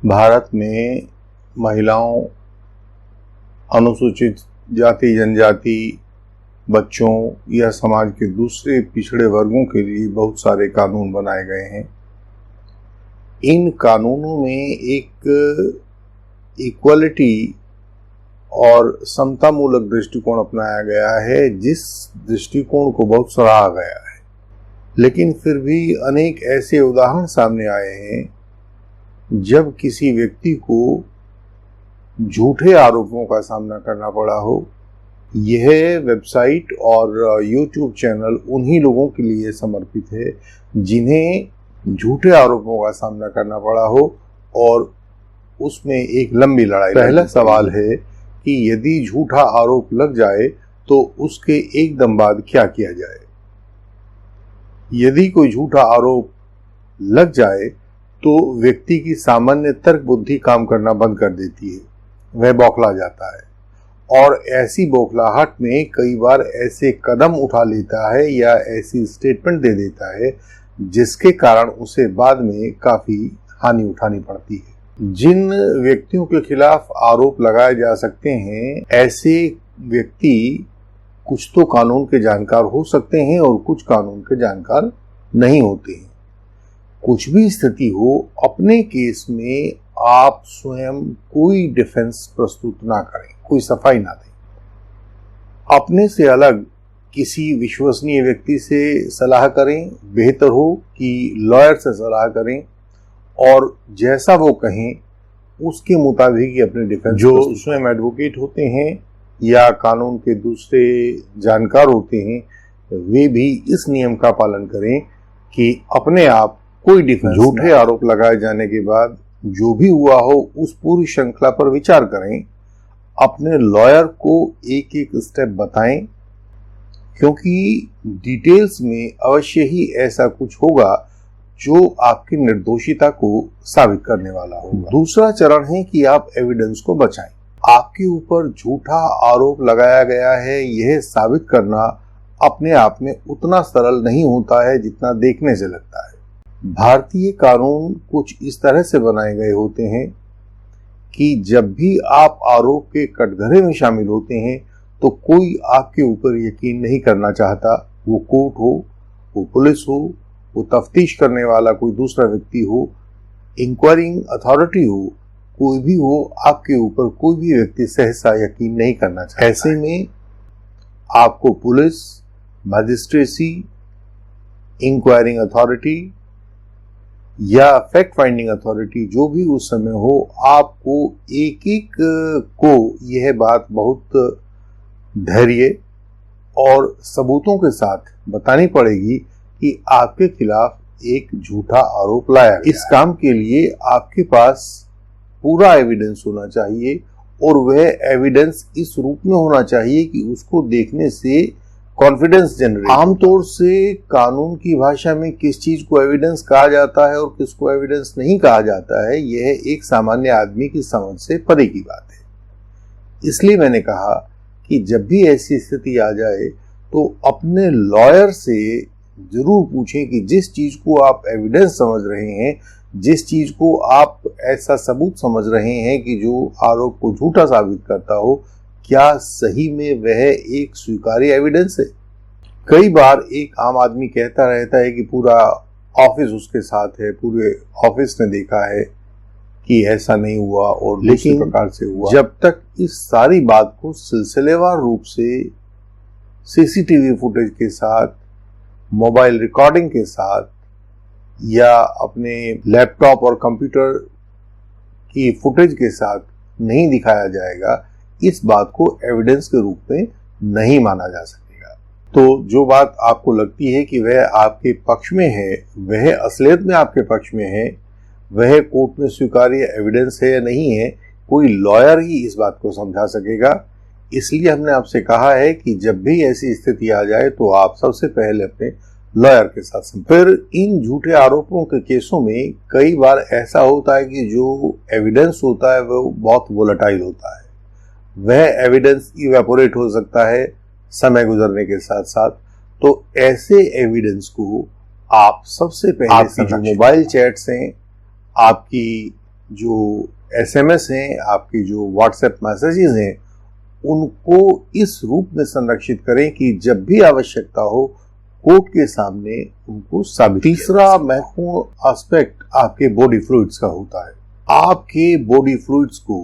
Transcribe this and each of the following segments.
भारत में महिलाओं, अनुसूचित जाति जनजाति, बच्चों या समाज के दूसरे पिछड़े वर्गों के लिए बहुत सारे कानून बनाए गए हैं। इन कानूनों में एक इक्वलिटी और समतामूलक दृष्टिकोण अपनाया गया है, जिस दृष्टिकोण को बहुत सराहा गया है। लेकिन फिर भी अनेक ऐसे उदाहरण सामने आए हैं जब किसी व्यक्ति को झूठे आरोपों का सामना करना पड़ा हो। यह वेबसाइट और यूट्यूब चैनल उन्हीं लोगों के लिए समर्पित है जिन्हें झूठे आरोपों का सामना करना पड़ा हो और उसमें एक लंबी लड़ाई। पहला सवाल है कि यदि झूठा आरोप लग जाए तो उसके एकदम बाद क्या किया जाए। यदि कोई झूठा आरोप लग जाए तो व्यक्ति की सामान्य तर्क बुद्धि काम करना बंद कर देती है, वह बौखला जाता है और ऐसी बौखलाहट में कई बार ऐसे कदम उठा लेता है या ऐसी स्टेटमेंट दे देता है जिसके कारण उसे बाद में काफी हानि उठानी पड़ती है। जिन व्यक्तियों के खिलाफ आरोप लगाए जा सकते हैं, ऐसे व्यक्ति कुछ तो कानून के जानकार हो सकते हैं और कुछ कानून के जानकार नहीं होते हैं। कुछ भी स्थिति हो, अपने केस में आप स्वयं कोई डिफेंस प्रस्तुत ना करें, कोई सफाई ना दें। अपने से अलग किसी विश्वसनीय व्यक्ति से सलाह करें। बेहतर हो कि लॉयर से सलाह करें और जैसा वो कहें उसके मुताबिक ही अपने डिफेंस। जो स्वयं एडवोकेट होते हैं या कानून के दूसरे जानकार होते हैं, वे भी इस नियम का पालन करें कि अपने आप कोई डिफेंस। झूठे आरोप लगाए जाने के बाद जो भी हुआ हो उस पूरी श्रृंखला पर विचार करें। अपने लॉयर को एक एक स्टेप बताएं, क्योंकि डिटेल्स में अवश्य ही ऐसा कुछ होगा जो आपकी निर्दोषिता को साबित करने वाला होगा। दूसरा चरण है कि आप एविडेंस को बचाएं। आपके ऊपर झूठा आरोप लगाया गया है, यह साबित करना अपने आप में उतना सरल नहीं होता है जितना देखने से लगता है। भारतीय कानून कुछ इस तरह से बनाए गए होते हैं कि जब भी आप आरोप के कटघरे में शामिल होते हैं तो कोई आपके ऊपर यकीन नहीं करना चाहता। वो कोर्ट हो, वो पुलिस हो, वो तफ्तीश करने वाला कोई दूसरा व्यक्ति हो, इंक्वायरिंग अथॉरिटी हो, कोई भी हो, आपके ऊपर कोई भी व्यक्ति सहसा यकीन नहीं करना चाहता। ऐसे में आपको पुलिस, मजिस्ट्रेसी, इंक्वायरिंग अथॉरिटी या फैक्ट फाइंडिंग अथॉरिटी जो भी उस समय हो, आपको एक एक को यह बात बहुत धैर्य और सबूतों के साथ बतानी पड़ेगी कि आपके खिलाफ एक झूठा आरोप लाया गया। इस काम के लिए आपके पास पूरा एविडेंस होना चाहिए और वह एविडेंस इस रूप में होना चाहिए कि उसको देखने से कॉन्फिडेंस जनरेट। आमतौर से कानून की भाषा में किस चीज को एविडेंस कहा जाता है और किसको एविडेंस नहीं कहा जाता है, यह एक सामान्य आदमी की समझ से परे की बात है। इसलिए मैंने कहा कि जब भी ऐसी स्थिति आ जाए तो अपने लॉयर से जरूर पूछें कि जिस चीज को आप एविडेंस समझ रहे हैं, जिस चीज को आप ऐसा सबूत समझ रहे हैं कि जो आरोप को झूठा साबित करता हो, क्या सही में वह एक स्वीकार्य एविडेंस है। कई बार एक आम आदमी कहता रहता है कि पूरा ऑफिस उसके साथ है, पूरे ऑफिस ने देखा है कि ऐसा नहीं हुआ और दूसरे प्रकार से हुआ। जब तक इस सारी बात को सिलसिलेवार रूप से सीसीटीवी फुटेज के साथ, मोबाइल रिकॉर्डिंग के साथ या अपने लैपटॉप और कंप्यूटर की फुटेज के साथ नहीं दिखाया जाएगा, इस बात को एविडेंस के रूप में नहीं माना जा सकेगा। तो जो बात आपको लगती है कि वह आपके पक्ष में है, वह असलियत में आपके पक्ष में है, वह कोर्ट में स्वीकार्य एविडेंस है या नहीं है, कोई लॉयर ही इस बात को समझा सकेगा। इसलिए हमने आपसे कहा है कि जब भी ऐसी स्थिति आ जाए तो आप सबसे पहले अपने लॉयर के साथ। फिर इन झूठे आरोपों के केसों में कई बार ऐसा होता है कि जो एविडेंस होता है वो बहुत वोलेटाइल होता है। वह एविडेंस इवेपोरेट हो सकता है समय गुजरने के साथ साथ। तो ऐसे एविडेंस को आप सबसे पहले जो मोबाइल चैट्स हैं, आपकी जो SMS हैं, आपके जो व्हाट्सएप मैसेजेस हैं, उनको इस रूप में संरक्षित करें कि जब भी आवश्यकता हो कोर्ट के सामने उनको साबित। तीसरा महत्वपूर्ण एस्पेक्ट आपके बॉडी फ्लूइड्स का होता है। आपके बॉडी फ्लूइड्स को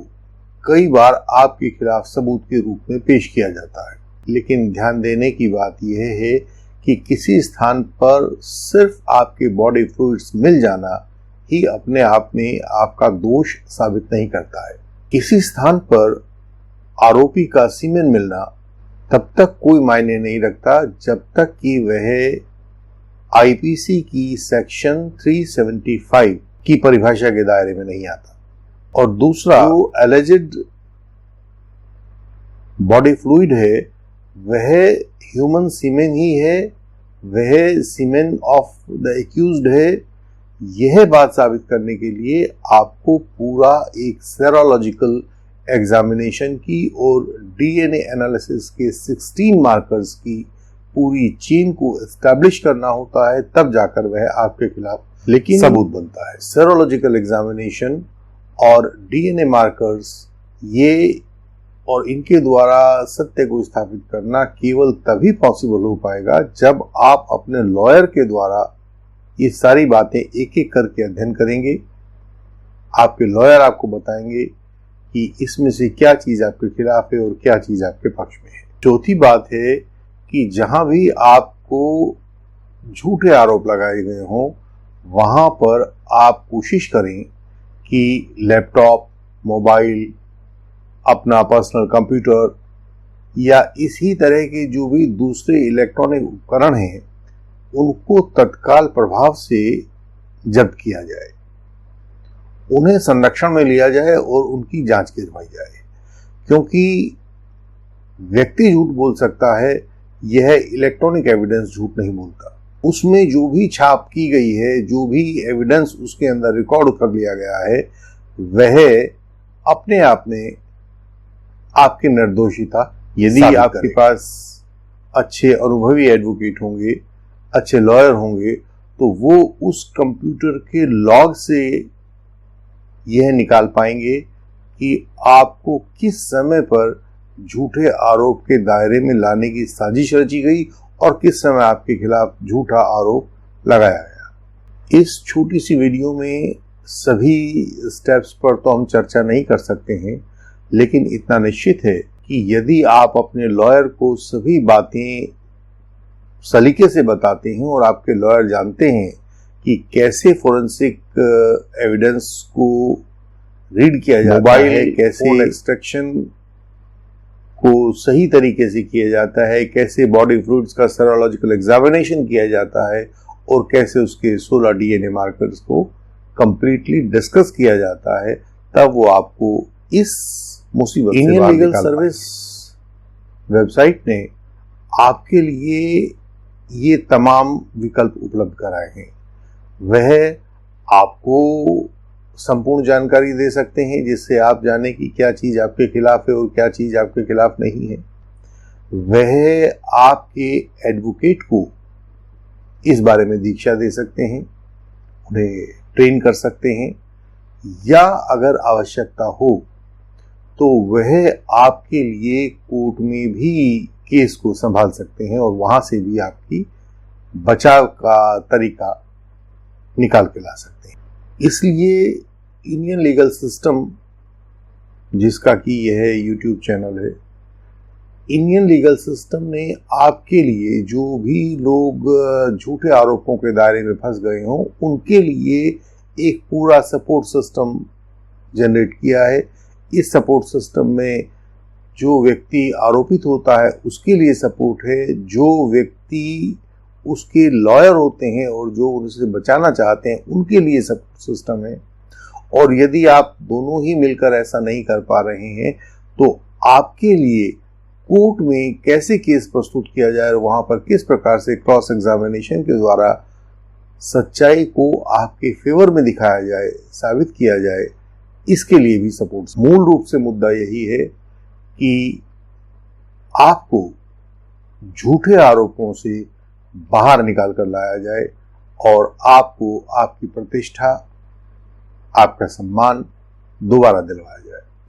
कई बार आपके खिलाफ सबूत के रूप में पेश किया जाता है, लेकिन ध्यान देने की बात यह है कि किसी स्थान पर सिर्फ आपके बॉडी फ्लूइड्स मिल जाना ही अपने आप में आपका दोष साबित नहीं करता है। किसी स्थान पर आरोपी का सीमेन मिलना तब तक कोई मायने नहीं रखता जब तक कि वह आईपीसी की सेक्शन 375 की परिभाषा के दायरे में नहीं आता। और दूसरा, जो एलिजेड बॉडी फ्लूइड है वह ह्यूमन सीमेन ही है, वह सीमेन ऑफ द एक्यूज्ड है। यह बात साबित करने के लिए आपको पूरा एक सेरोलॉजिकल एग्जामिनेशन की और डीएनए एनालिसिस के 16 मार्कर्स की पूरी चेन को एस्टैब्लिश करना होता है, तब जाकर वह आपके खिलाफ लेकिन सबूत बनता है। सेरोलॉजिकल एग्जामिनेशन और डीएनए मार्कर्स ये और इनके द्वारा सत्य को स्थापित करना केवल तभी पॉसिबल हो पाएगा जब आप अपने लॉयर के द्वारा ये सारी बातें एक एक करके अध्ययन करेंगे। आपके लॉयर आपको बताएंगे कि इसमें से क्या चीज आपके खिलाफ है और क्या चीज आपके पक्ष में है। चौथी बात है कि जहां भी आपको झूठे आरोप लगाए गए हों वहां पर आप कोशिश करें कि लैपटॉप, मोबाइल, अपना पर्सनल कंप्यूटर या इसी तरह के जो भी दूसरे इलेक्ट्रॉनिक उपकरण हैं उनको तत्काल प्रभाव से जब्त किया जाए, उन्हें संरक्षण में लिया जाए और उनकी जांच करवाई जाए। क्योंकि व्यक्ति झूठ बोल सकता है, यह इलेक्ट्रॉनिक एविडेंस झूठ नहीं बोलता। उसमें जो भी छाप की गई है, जो भी एविडेंस उसके अंदर रिकॉर्ड कर लिया गया है, वह अपने आप में आपकी निर्दोषिता, यदि आपके पास अच्छे अनुभवी एडवोकेट होंगे, अच्छे लॉयर होंगे, तो वो उस कंप्यूटर के लॉग से यह निकाल पाएंगे कि आपको किस समय पर झूठे आरोप के दायरे में लाने की साजिश रची गई और किस समय आपके खिलाफ झूठा आरोप लगाया गया। इस छोटी सी वीडियो में सभी स्टेप्स पर तो हम चर्चा नहीं कर सकते हैं, लेकिन इतना निश्चित है कि यदि आप अपने लॉयर को सभी बातें सलीके से बताते हैं और आपके लॉयर जानते हैं कि कैसे फोरेंसिक एविडेंस को रीड किया जाता है, कैसे एक्सट्रैक्शन को सही तरीके से किया जाता है, कैसे बॉडी फ्लूइड्स का सेरोलॉजिकल एग्जामिनेशन किया जाता है और कैसे उसके 16 डीएनए मार्कर्स को कंप्लीटली डिस्कस किया जाता है, तब वो आपको इस मुसीबत से बाहर निकाल पाएंगे। सर्विस वेबसाइट ने आपके लिए ये तमाम विकल्प उपलब्ध कराए हैं। वह आपको संपूर्ण जानकारी दे सकते हैं जिससे आप जाने कि क्या चीज आपके खिलाफ है और क्या चीज आपके खिलाफ नहीं है। वह आपके एडवोकेट को इस बारे में दीक्षा दे सकते हैं, उन्हें ट्रेन कर सकते हैं, या अगर आवश्यकता हो तो वह आपके लिए कोर्ट में भी केस को संभाल सकते हैं और वहां से भी आपकी बचाव का तरीका निकाल के ला सकते हैं। इसलिए इंडियन लीगल सिस्टम, जिसका कि यह यूट्यूब चैनल है, इंडियन लीगल सिस्टम ने आपके लिए, जो भी लोग झूठे आरोपों के दायरे में फंस गए हों, उनके लिए एक पूरा सपोर्ट सिस्टम जनरेट किया है। इस सपोर्ट सिस्टम में जो व्यक्ति आरोपित होता है उसके लिए सपोर्ट है, जो व्यक्ति उसके लॉयर होते हैं और जो उनसे बचाना चाहते हैं उनके लिए सपोर्ट सिस्टम है। और यदि आप दोनों ही मिलकर ऐसा नहीं कर पा रहे हैं तो आपके लिए कोर्ट में कैसे केस प्रस्तुत किया जाए, वहां पर किस प्रकार से क्रॉस एग्जामिनेशन के द्वारा सच्चाई को आपके फेवर में दिखाया जाए, साबित किया जाए, इसके लिए भी सपोर्ट। मूल रूप से मुद्दा यही है कि आपको झूठे आरोपों से बाहर निकाल कर लाया जाए और आपको आपकी प्रतिष्ठा, आपका सम्मान दोबारा दिलवाया जाए।